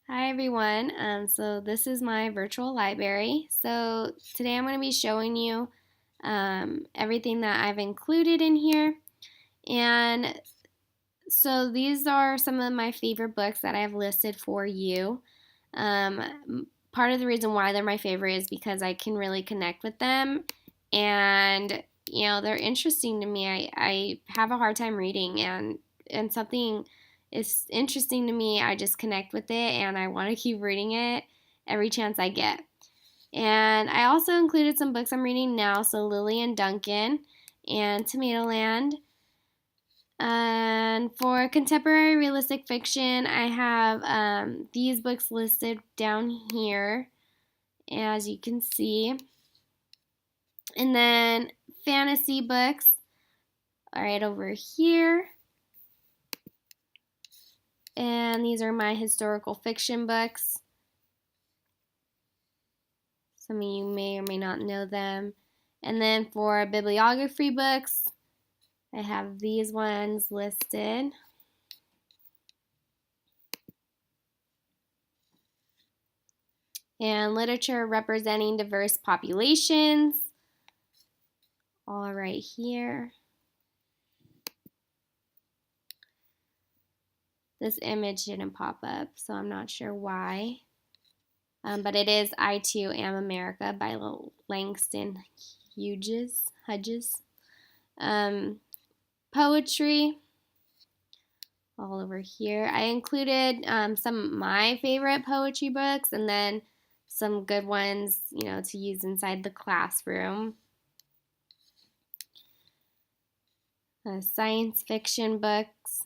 Hi everyone. So this is my virtual library. So today I'm going to be showing you everything that I've included in here. And so these are some of my favorite books that I've listed for you. Part of the reason why they're my favorite is because I can really connect with them, and they're interesting to me. I have a hard time reading, and something is interesting to me, I just connect with it and I want to keep reading it every chance I get. And I also included some books I'm reading now, so Lily and Duncan and Tomatoland. And for contemporary realistic fiction, I have these books listed down here, as you can see. And then fantasy books are right over here. And these are my historical fiction books. Some of you may or may not know them. And then for bibliography books, I have these ones listed. And literature representing diverse populations, all right here. This image didn't pop up, so I'm not sure why. But it is I Too Am America by Langston Hughes. Poetry, all over here. I included some of my favorite poetry books and then some good ones, to use inside the classroom. Science fiction books.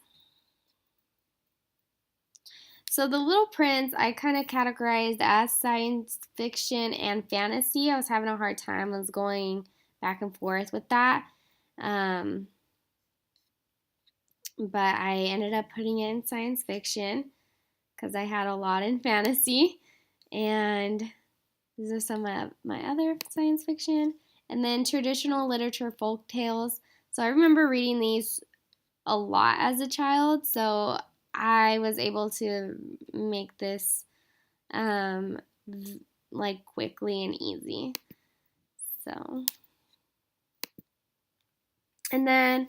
So The Little Prince, I kind of categorized as science fiction and fantasy. I was having a hard time. I was going back and forth with that. But I ended up putting it in science fiction because I had a lot in fantasy. And these are some of my other science fiction. And then traditional literature folk tales. So I remember reading these a lot as a child. So I was able to make this like quickly and easy. So, and then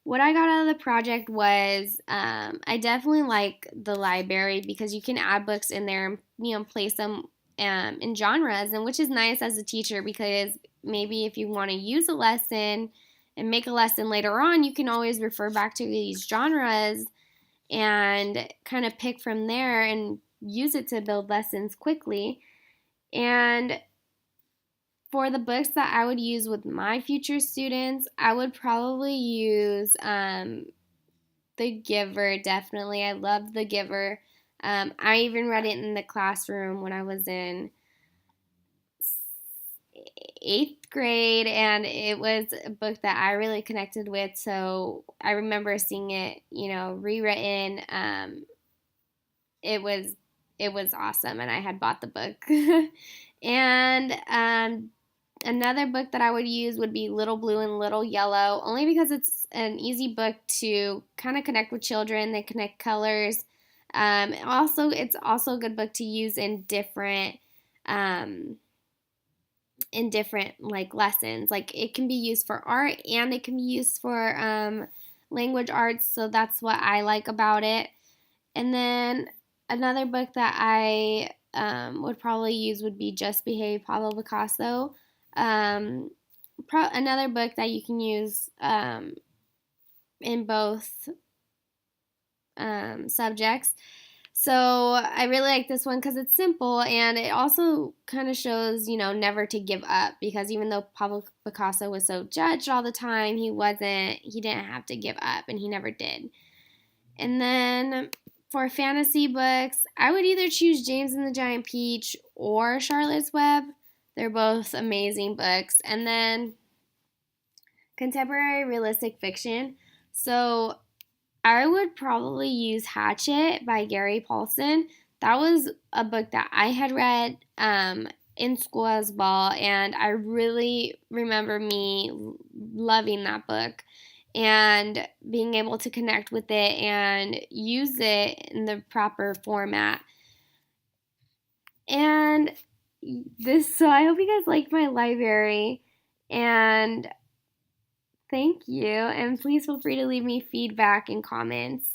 what I got out of the project was I definitely like the library because you can add books in there and place them in genres, and which is nice as a teacher because maybe if you want to use a lesson and make a lesson later on, you can always refer back to these genres and kind of pick from there and use it to build lessons quickly. And for the books that I would use with my future students, I would probably use The Giver, definitely. I love The Giver. I even read it in the classroom when I was in 8th grade, and it was a book that I really connected with. So I remember seeing it, rewritten. It was it was awesome, and I had bought the book. And another book that I would use would be Little Blue and Little Yellow, only because it's an easy book to kind of connect with children. They connect colors. It's also a good book to use um, in different like lessons. Like it can be used for art and it can be used for language arts. So that's what I like about it. And then another book that I would probably use would be Just Behave, Pablo Picasso. Um, Another book that you can use in both subjects. So I really like this one because it's simple and it also kind of shows, never to give up, because even though Pablo Picasso was so judged all the time, he didn't have to give up, and he never did. And then for fantasy books, I would either choose James and the Giant Peach or Charlotte's Web. They're both amazing books. And then contemporary realistic fiction. So I would probably use Hatchet by Gary Paulson. That was a book that I had read in school as well, and I really remember me loving that book and being able to connect with it and use it in the proper format. And so I hope you guys like my library. And thank you. And please feel free to leave me feedback and comments.